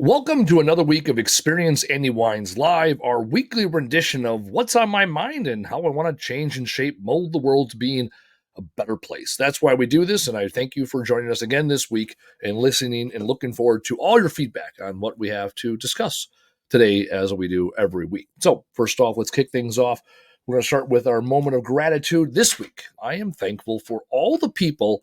Welcome to another week of Experience Andy Wines Live, our weekly rendition of what's on my mind and how I want to change and shape, mold the world to being a better place. That's why we do this, and I thank you for joining us again this week and listening and looking forward to all your feedback on what we have to discuss today as we do every week. So, first off, let's kick things off. We're going to start with our moment of gratitude this week. I am thankful for all the people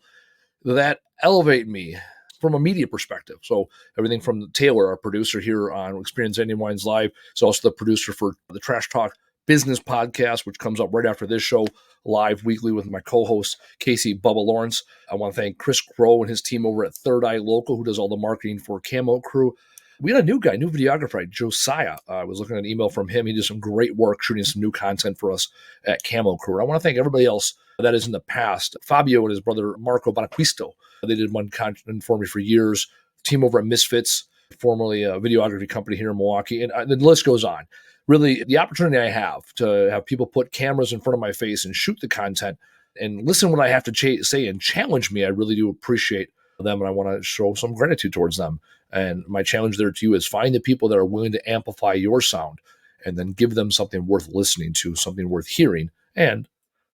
that elevate me from a media perspective. So everything from Taylor, our producer here on Experience Andy Wines Live, is also the producer for the Trash Talk Business Podcast, which comes up right after this show, live weekly with my co-host, Casey Bubba Lawrence. I want to thank Chris Crow and his team over at Third Eye Local, who does all the marketing for Camo Crew. We had a new guy, new videographer, Josiah. I was looking at an email from him. He did some great work shooting some new content for us at Camo Crew. And I want to thank everybody else that is in the past. Fabio and his brother, Marco Bonaquisto. They did one content for me for years. Team over at Misfits, formerly a videography company here in Milwaukee. And the list goes on. Really, the opportunity I have to have people put cameras in front of my face and shoot the content and listen what I have to say and challenge me, I really do appreciate them. And I want to show some gratitude towards them. And my challenge there to you is find the people that are willing to amplify your sound and then give them something worth listening to, something worth hearing, and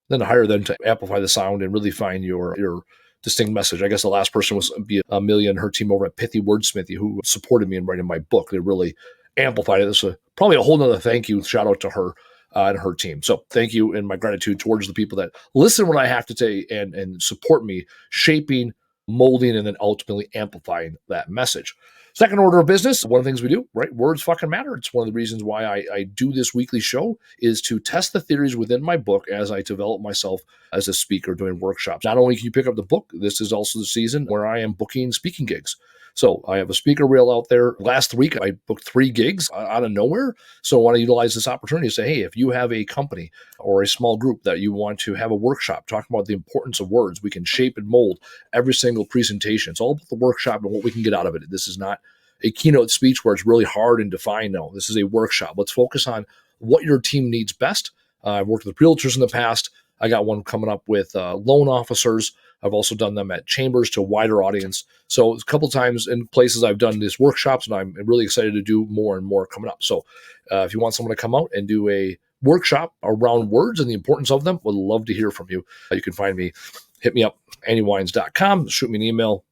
then hire them to amplify the sound and really find your distinct message. I guess the last person was Amelia and her team over at Pithy Wordsmithy, who supported me in writing my book. They really amplified it. This is probably a whole nother thank you, shout out to her and her team. So thank you and my gratitude towards the people that listen to what I have to say and support me, shaping, molding, and then ultimately amplifying that message. Second order of business, one of the things we do, right? Words fucking matter. It's one of the reasons why I do this weekly show is to test the theories within my book as I develop myself as a speaker doing workshops. Not only can you pick up the book, this is also the season where I am booking speaking gigs. So I have a speaker reel out there. Last week, I booked 3 gigs out of nowhere. So I want to utilize this opportunity to say, hey, if you have a company or a small group that you want to have a workshop talking about the importance of words, we can shape and mold every single presentation. It's all about the workshop and what we can get out of it. This is not a keynote speech where it's really hard and defined. No, this is a workshop. Let's focus on what your team needs best. I've worked with realtors in the past. I got one coming up with loan officers. I've also done them at chambers to a wider audience. So a couple times in places I've done these workshops, and I'm really excited to do more and more coming up. So if you want someone to come out and do a workshop around words and the importance of them, would love to hear from you. You can find me, hit me up, andywines.com, shoot me an email,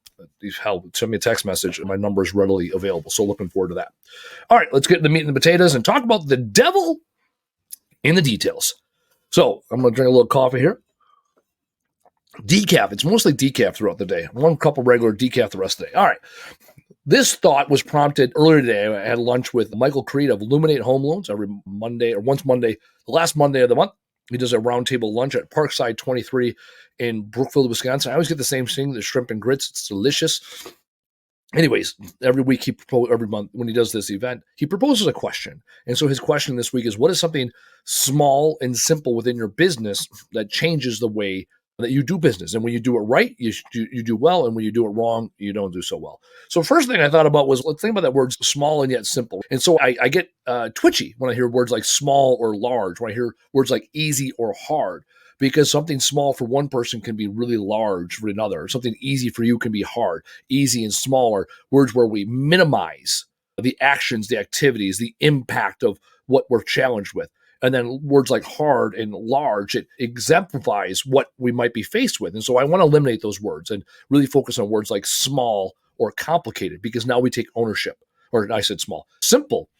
send me a text message, and my number is readily available. So looking forward to that. All right, let's get to the meat and the potatoes and talk about the devil in the details. So I'm going to drink a little coffee here. Decaf. It's mostly decaf throughout the day. 1 cup of regular decaf the rest of the day. All right. This thought was prompted earlier today. I had lunch with Michael Creed of Illuminate Home Loans every Monday or once Monday, the last Monday of the month. He does a roundtable lunch at Parkside 23 in Brookfield, Wisconsin. I always get the same thing, the shrimp and grits. It's delicious. Anyways, every week every month when he does this event, he proposes a question. And so his question this week is, what is something small and simple within your business that changes the way that you do business? And when you do it right, you do well. And when you do it wrong, you don't do so well. So first thing I thought about was, let's think about that word small and yet simple. And so I get twitchy when I hear words like small or large, when I hear words like easy or hard, because something small for one person can be really large for another. Something easy for you can be hard. Easy and small are words where we minimize the actions, the activities, the impact of what we're challenged with. And then words like hard and large, it exemplifies what we might be faced with. And so I want to eliminate those words and really focus on words like small or complicated, because now we take ownership. Or I said small, simple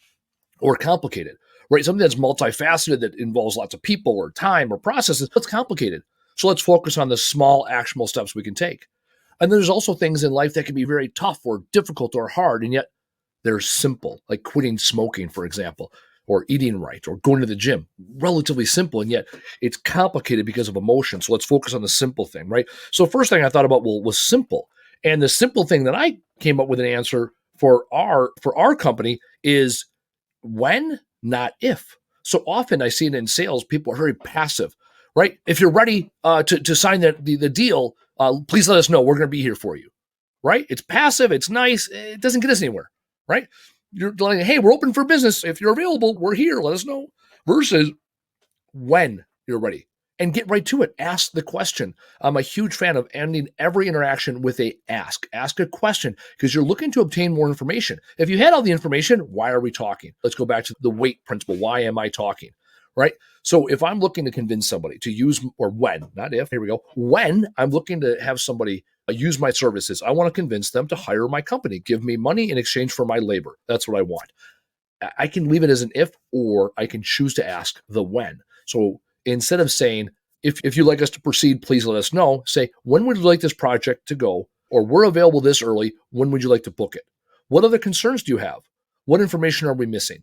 or complicated, right? Something that's multifaceted, that involves lots of people or time or processes, that's complicated. So let's focus on the small actionable steps we can take. And there's also things in life that can be very tough or difficult or hard, and yet they're simple, like quitting smoking, for example, or eating right, or going to the gym. Relatively simple, and yet it's complicated because of emotion. So let's focus on the simple thing, right? So first thing I thought about was simple. And the simple thing that I came up with an answer for our company is when, not if. So often I see it in sales, people are very passive, right? If you're ready to sign the deal, please let us know. We're going to be here for you, right? It's passive. It's nice. It doesn't get us anywhere, right? You're like, hey, we're open for business. If you're available, we're here. Let us know. Versus when you're ready. and get right to it. Ask the question. I'm a huge fan of ending every interaction with a ask. Ask a question because you're looking to obtain more information. If you had all the information, why are we talking? Let's go back to the wait principle. Why am I talking? Right? So if I'm looking to convince somebody to use, or when, not if, here we go, when I'm looking to have somebody use my services, I want to convince them to hire my company, give me money in exchange for my labor. That's what I want. I can leave it as an if, or I can choose to ask the when. So instead of saying, if you'd like us to proceed, please let us know, say, when would you like this project to go? Or we're available this early. When would you like to book it? What other concerns do you have? What information are we missing?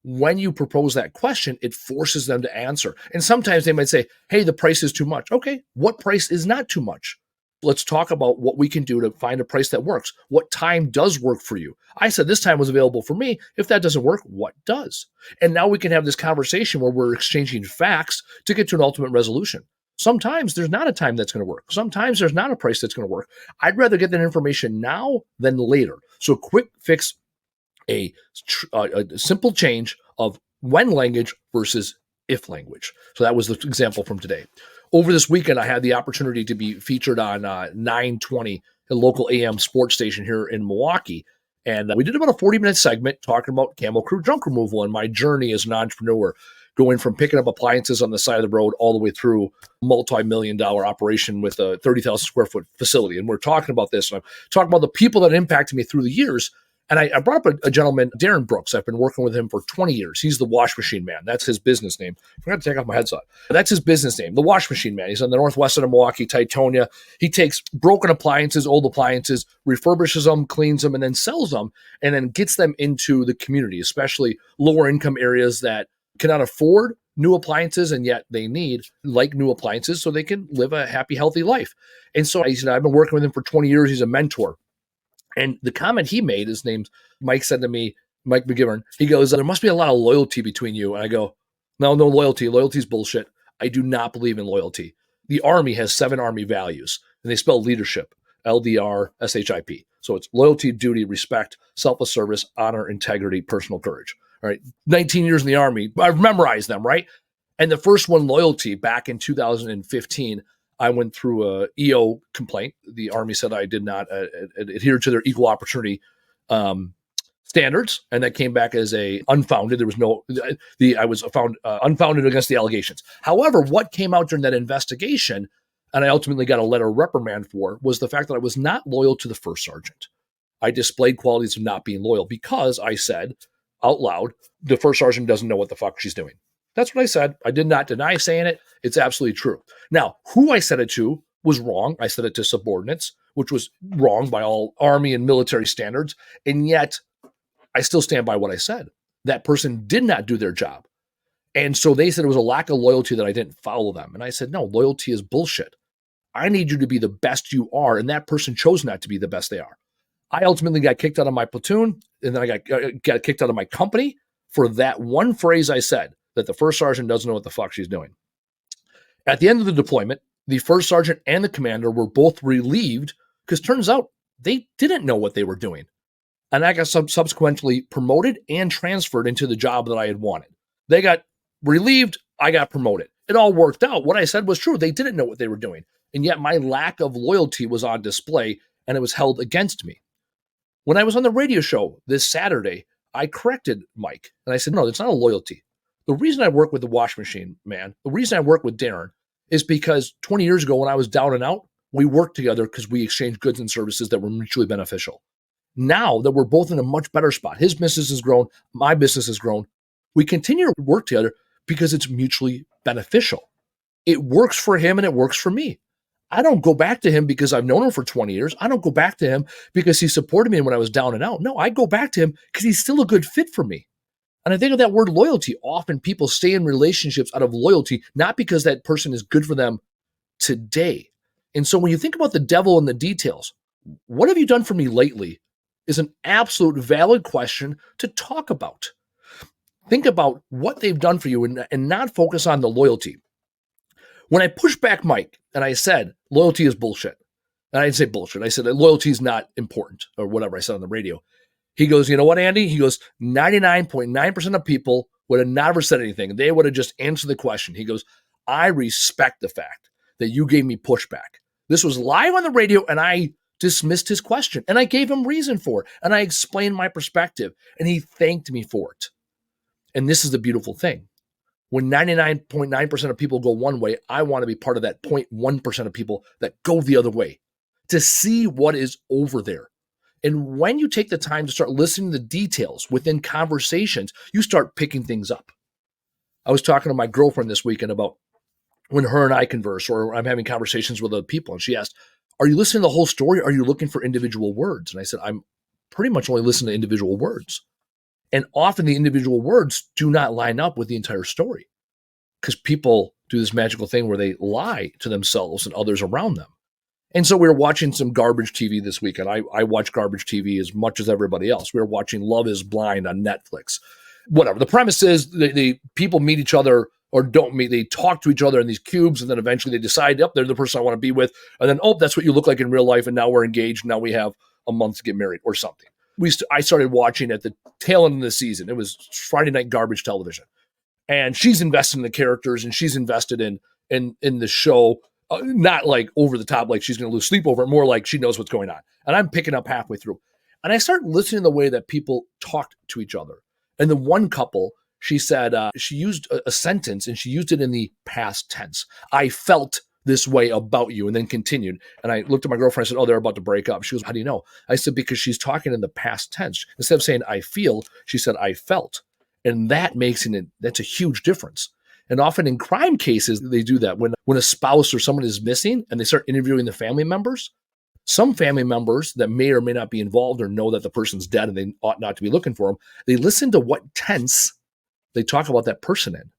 When you propose that question, it forces them to answer. And sometimes they might say, hey, the price is too much. Okay, what price is not too much? Let's talk about what we can do to find a price that works. What time does work for you? I said this time was available for me. If that doesn't work, what does? And now we can have this conversation where we're exchanging facts to get to an ultimate resolution. Sometimes there's not a time that's going to work. Sometimes there's not a price that's going to work. I'd rather get that information now than later. So quick fix a simple change of when language versus if language. So that was the example from today. Over this weekend, I had the opportunity to be featured on 920, a local AM sports station here in Milwaukee. And we did about a 40-minute segment talking about Camel Crew junk removal and my journey as an entrepreneur, going from picking up appliances on the side of the road all the way through multi-million-dollar operation with a 30,000 square foot facility. And we're talking about this, and I'm talking about the people that impacted me through the years. And I brought up a gentleman, Darren Brooks. I've been working with him for 20 years. He's the Wash Machine Man. That's his business name. I forgot to take off my headset. That's his business name, the Wash Machine Man. He's on the northwest of Milwaukee, Titonia. He takes broken appliances, old appliances, refurbishes them, cleans them, and then sells them, and then gets them into the community, especially lower income areas that cannot afford new appliances and yet they need like new appliances so they can live a happy, healthy life. And so I said, I've been working with him for 20 years. He's a mentor. And the comment he made, his name's Mike, said to me, Mike McGivern, he goes, there must be a lot of loyalty between you. And I go, no loyalty. Loyalty's bullshit. I do not believe in loyalty. The Army has 7 Army values, and they spell leadership, LDRSHIP. So it's loyalty, duty, respect, selfless service, honor, integrity, personal courage. All right. 19 years in the Army. I've memorized them, right? And the first one, loyalty, back in 2015, I went through a EO complaint. The Army said I did not adhere to their equal opportunity standards, and that came back as a unfounded. There was I was found unfounded against the allegations. However, what came out during that investigation, and I ultimately got a letter of reprimand for, was the fact that I was not loyal to the first sergeant. I displayed qualities of not being loyal because I said out loud, the first sergeant doesn't know what the fuck she's doing. That's what I said. I did not deny saying it. It's absolutely true. Now, who I said it to was wrong. I said it to subordinates, which was wrong by all Army and military standards. And yet, I still stand by what I said. That person did not do their job. And so they said it was a lack of loyalty that I didn't follow them. And I said, no, loyalty is bullshit. I need you to be the best you are. And that person chose not to be the best they are. I ultimately got kicked out of my platoon. And then I got kicked out of my company for that one phrase I said, that the first sergeant doesn't know what the fuck she's doing. At the end of the deployment, the first sergeant and the commander were both relieved because turns out they didn't know what they were doing. And I got subsequently promoted and transferred into the job that I had wanted. They got relieved. I got promoted. It all worked out. What I said was true. They didn't know what they were doing. And yet my lack of loyalty was on display and it was held against me. When I was on the radio show this Saturday, I corrected Mike and I said, no, it's not a loyalty. The reason I work with the Wash Machine Man, the reason I work with Darren is because 20 years ago when I was down and out, we worked together because we exchanged goods and services that were mutually beneficial. Now that we're both in a much better spot, his business has grown, my business has grown, we continue to work together because it's mutually beneficial. It works for him and it works for me. I don't go back to him because I've known him for 20 years. I don't go back to him because he supported me when I was down and out. No, I go back to him because he's still a good fit for me. And I think of that word loyalty. Often people stay in relationships out of loyalty, not because that person is good for them today. And so when you think about the devil in the details, what have you done for me lately is an absolute valid question to talk about. Think about what they've done for you and not focus on the loyalty. When I pushed back Mike and I said, loyalty is bullshit, and I didn't say bullshit. I said loyalty is not important or whatever I said on the radio. He goes, you know what, Andy? He goes, 99.9% of people would have never said anything. They would have just answered the question. He goes, I respect the fact that you gave me pushback. This was live on the radio, and I dismissed his question, and I gave him reason for it, and I explained my perspective, and he thanked me for it. And this is the beautiful thing. When 99.9% of people go one way, I want to be part of that 0.1% of people that go the other way, to see what is over there. And when you take the time to start listening to the details within conversations, you start picking things up. I was talking to my girlfriend this weekend about when her and I converse, or I'm having conversations with other people, and she asked, are you listening to the whole story? Or are you looking for individual words? And I said, I'm pretty much only listening to individual words. And often the individual words do not line up with the entire story, because people do this magical thing where they lie to themselves and others around them. And so we were watching some garbage TV this weekend. I watch garbage TV as much as everybody else. We were watching Love is Blind on Netflix. Whatever. The premise is the people meet each other or don't meet. They talk to each other in these cubes, and then eventually they decide, yep, they're the person I want to be with. And then, oh, that's what you look like in real life, and now we're engaged. Now we have a month to get married or something. I started watching at the tail end of the season. It was Friday night garbage television. And she's invested in the characters, and she's invested in the show. Not like over the top, like she's going to lose sleep over it, more like she knows what's going on. And I'm picking up halfway through. And I start listening to the way that people talked to each other. And the one couple, she said, she used a sentence, and she used it in the past tense. I felt this way about you, and then continued. And I looked at my girlfriend, I said, oh, they're about to break up. She goes, how do you know? I said, because she's talking in the past tense. Instead of saying I feel, she said I felt. And that's a huge difference. And often in crime cases, they do that. When a spouse or someone is missing and they start interviewing the family members, some family members that may or may not be involved or know that the person's dead and they ought not to be looking for them, they listen to what tense they talk about that person in.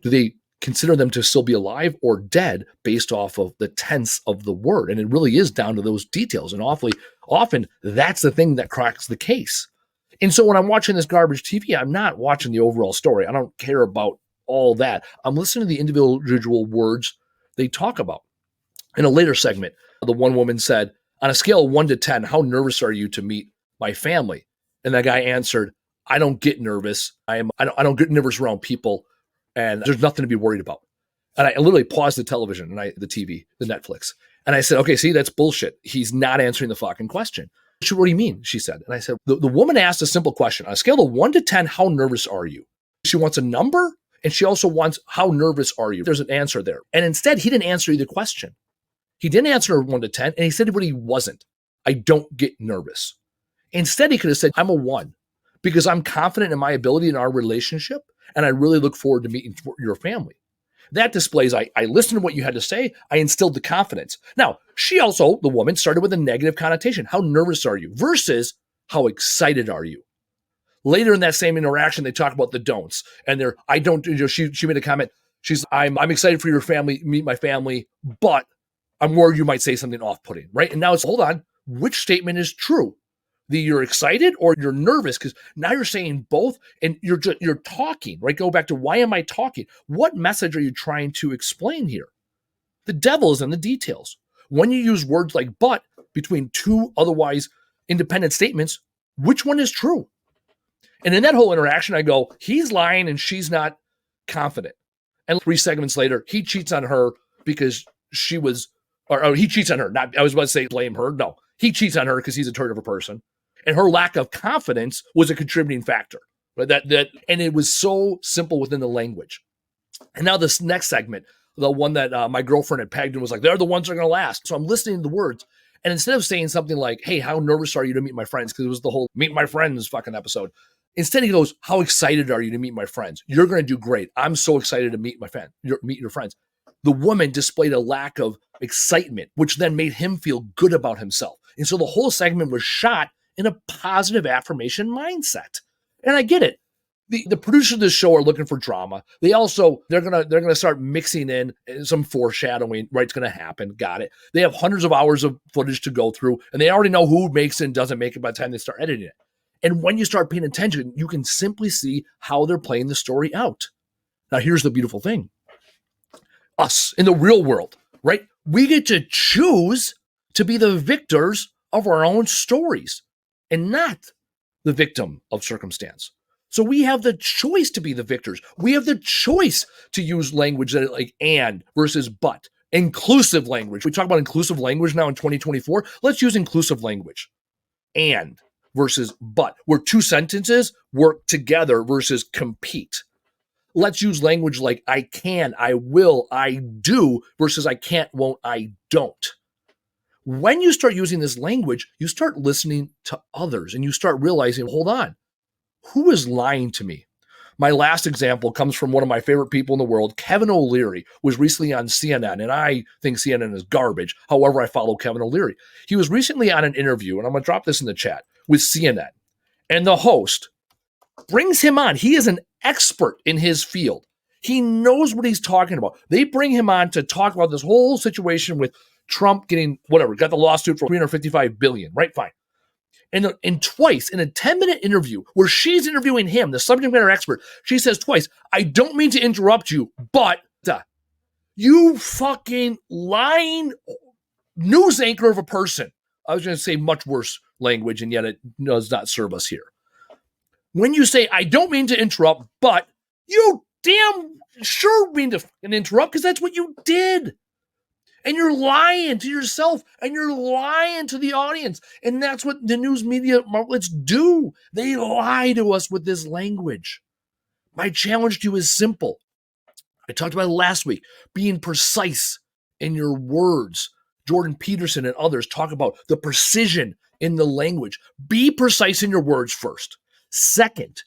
Do they consider them to still be alive or dead based off of the tense of the word? And it really is down to those details. And often that's the thing that cracks the case. And so when I'm watching this garbage TV, I'm not watching the overall story. I don't care about all that. I'm listening to the individual words they talk about. In a later segment, the one woman said, on a scale of 1 to 10, how nervous are you to meet my family? And that guy answered, I don't get nervous. I don't get nervous around people, and there's nothing to be worried about. And I literally paused the television and the TV, the Netflix. And I said, okay, see, that's bullshit. He's not answering the fucking question. What do you mean? She said. And I said, the woman asked a simple question. On a scale of 1 to 10, how nervous are you? She wants a number, and she also wants, how nervous are you? There's an answer there. And instead, he didn't answer either question. He didn't answer 1 to 10, and he said what he wasn't. I don't get nervous. Instead, he could have said, I'm a 1, because I'm confident in my ability in our relationship, and I really look forward to meeting your family. That displays, I listened to what you had to say. I instilled the confidence. Now, she also, the woman, started with a negative connotation. How nervous are you? Versus, how excited are you? Later in that same interaction, they talk about the don'ts. And she made a comment. I'm excited for your family, meet my family, but I'm worried you might say something off-putting, right? And now it's, hold on, which statement is true? You're excited or you're nervous? Because now you're saying both, and you're talking, right? Go back to, why am I talking? What message are you trying to explain here? The devil is in the details. When you use words like but between two otherwise independent statements, which one is true? And in that whole interaction, I go, he's lying and she's not confident. And 3 segments later, he cheats on her because she was, or he cheats on her. Not, I was about to say blame her. No, he cheats on her because he's a turd of a person. And her lack of confidence was a contributing factor. But and it was so simple within the language. And now this next segment, the one that my girlfriend had pegged and was like, they're the ones that are going to last. So I'm listening to the words. And instead of saying something like, hey, how nervous are you to meet my friends? Because it was the whole meet my friends fucking episode. Instead, he goes, how excited are you to meet my friends? You're going to do great. I'm so excited to meet your friends. The woman displayed a lack of excitement, which then made him feel good about himself. And so the whole segment was shot in a positive affirmation mindset. And I get it. The producers of this show are looking for drama. They're gonna start mixing in some foreshadowing, right? It's gonna happen. Got it. They have hundreds of hours of footage to go through, and they already know who makes it and doesn't make it by the time they start editing it. And when you start paying attention, you can simply see how they're playing the story out. Now, here's the beautiful thing. Us in the real world, right? We get to choose to be the victors of our own stories and not the victim of circumstance. So we have the choice to be the victors. We have the choice to use language that like and versus but. Inclusive language. We talk about inclusive language now in 2024. Let's use inclusive language. And versus but, where two sentences work together versus compete. Let's use language like I can, I will, I do versus I can't, won't, I don't. When you start using this language, you start listening to others and you start realizing, hold on, who is lying to me? My last example comes from one of my favorite people in the world. Kevin O'Leary was recently on CNN, and I think CNN is garbage. However, I follow Kevin O'Leary. He was recently on an interview, and I'm going to drop this in the chat, with CNN. And the host brings him on. He is an expert in his field. He knows what he's talking about. They bring him on to talk about this whole situation with Trump getting whatever, got the lawsuit for $355 billion, right? Fine. And twice in a 10-minute interview where she's interviewing him, the subject matter expert, she says twice, I don't mean to interrupt you, but you fucking lying news anchor of a person. I was going to say much worse language, and yet it does not serve us here. When you say, I don't mean to interrupt, but you damn sure mean to interrupt because that's what you did. And you're lying to yourself and you're lying to the audience. And that's what the news media outlets do. They lie to us with this language. My challenge to you is simple. I talked about it last week, being precise in your words. Jordan Peterson and others talk about the precision in the language. Be precise in your words first. Second,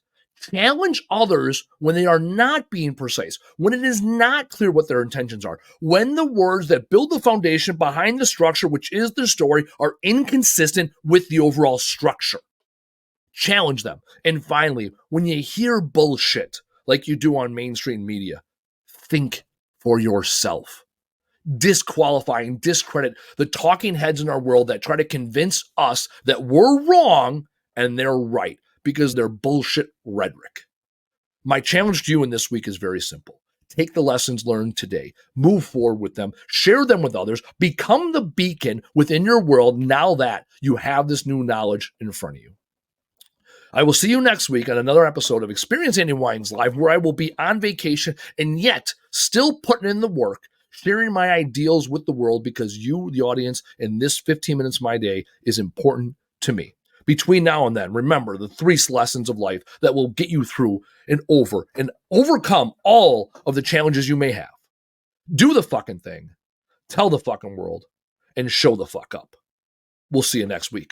challenge others when they are not being precise, when it is not clear what their intentions are, when the words that build the foundation behind the structure, which is the story, are inconsistent with the overall structure. Challenge them. And finally, when you hear bullshit like you do on mainstream media, think for yourself. Disqualify and discredit the talking heads in our world that try to convince us that we're wrong and they're right, because they're bullshit rhetoric. My challenge to you in this week is very simple. Take the lessons learned today, move forward with them, share them with others, become the beacon within your world now that you have this new knowledge in front of you. I will see you next week on another episode of Experience Andy Wines Live, where I will be on vacation and yet still putting in the work, sharing my ideals with the world, because you, the audience, in this 15 minutes of my day is important to me. Between now and then, remember the 3 lessons of life that will get you through and overcome all of the challenges you may have. Do the fucking thing, tell the fucking world, and show the fuck up. We'll see you next week.